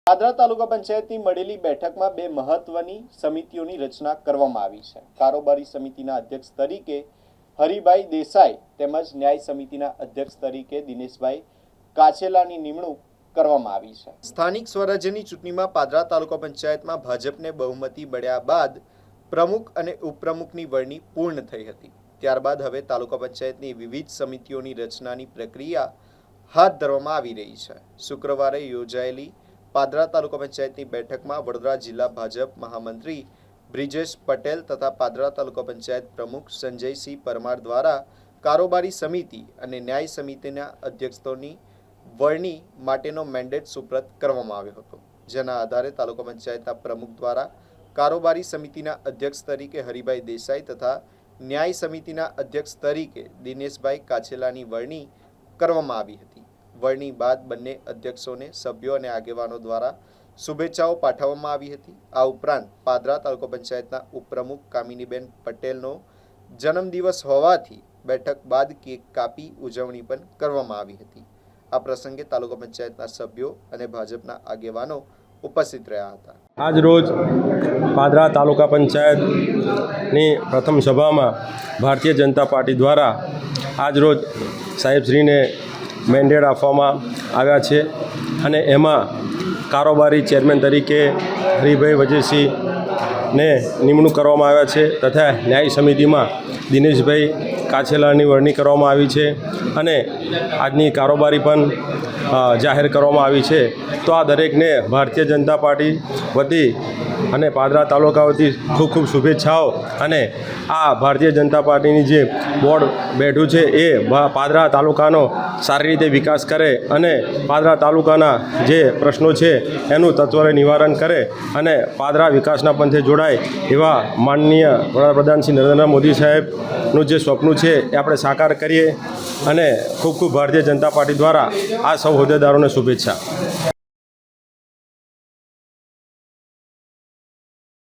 પાદરા તાલુકા પંચાયતની મળેલી બેઠકમાં બે મહત્વની સમિતિઓની રચના કરવામાં આવી છે। કારોબારી સમિતિના અધ્યક્ષ તરીકે હરિભાઈ દેસાઈ તેમજ ન્યાય સમિતિના અધ્યક્ષ તરીકે દિનેશભાઈ કાછેલાની નિમણૂક કરવામાં આવી છે। સ્થાનિક સ્વરાજ્યની ચૂંટણીમાં પાદરા તાલુકા પંચાયતમાં ભાજપને બહુમતી મળ્યા બાદ પ્રમુખ અને ઉપપ્રમુખની વરણી પૂર્ણ થઈ હતી। ત્યારબાદ હવે તાલુકા પંચાયતની વિવિધ સમિતિઓની રચનાની પ્રક્રિયા હાથ ધરવામાં આવી રહી છે। શુક્રવારે યોજાયેલી પાદરા તાલુકા પંચાયતની બેઠકમાં વડોદરા જિલ્લા ભાજપ મહામંત્રી બ્રિજેશ પટેલ તથા પાદરા તાલુકા પંચાયત પ્રમુખ સંજયસિંહ પરમાર દ્વારા કારોબારી સમિતિ અને ન્યાય સમિતિના અધ્યક્ષોની વરણી માટેનો મેન્ડેટ સુપ્રત કરવામાં આવ્યો હતો, જેના આધારે તાલુકા પંચાયતના પ્રમુખ દ્વારા કારોબારી સમિતિના અધ્યક્ષ તરીકે હરિભાઈ દેસાઈ તથા ન્યાય સમિતિના અધ્યક્ષ તરીકે દિનેશભાઈ કાછેલાની વરણી કરવામાં આવી હતી। વરણી બાદ બંને અધ્યક્ષોને સભ્યો અને આગેવાનો દ્વારા શુભેચ્છાઓ પાઠવવામાં આવી હતી। આ ઉપરાંત પાદરા તાલુકા પંચાયતના ઉપપ્રમુખ કામિનીબેન પટેલનો જન્મદિવસ હોવાથી બેઠક બાદ કેક કાપી ઉજવણી પણ કરવામાં આવી હતી। આ પ્રસંગે તાલુકા પંચાયતના સભ્યો અને ભાજપના આગેવાનો ઉપસ્થિત રહ્યા હતા। આજ રોજ પાદરા તાલુકા પંચાયતની પ્રથમ સભામાં ભારતીય જનતા પાર્ટી દ્વારા આજ રોજ સાહેબશ્રીને મેન્ડેટ આપવામાં આવ્યા છે અને એમાં કારોબારી ચેરમેન તરીકે હરિભાઈ વજેસિંહને નિમણૂક કરવામાં આવ્યા છે તથા ન્યાય સમિતિમાં દિનેશભાઈ કાછેલાની વરણી કરવામાં આવી છે અને આજની કારોબારી પણ જાહેર કરવામાં આવી છે। તો આ દરેકને ભારતીય જનતા પાર્ટી વતી અને પાદરા તાલુકા વતી ખૂબ ખૂબ શુભેચ્છાઓ। અને આ ભારતીય જનતા પાર્ટીની જે બોર્ડ બેઠું છે એ પાદરા તાલુકાનો સારી રીતે વિકાસ કરે અને પાદરા તાલુકાના જે પ્રશ્નો છે એનું તત્વરે નિવારણ કરે અને પાદરા વિકાસના પંથે જોડાય એવા માનનીય વડાપ્રધાન શ્રી નરેન્દ્ર મોદી સાહેબનું જે સ્વપ્ન છે એ આપણે સાકાર કરીએ અને ખૂબ ખૂબ ભારતીય જનતા પાર્ટી દ્વારા આ સૌ હોદ્દેદારોને શુભેચ્છા।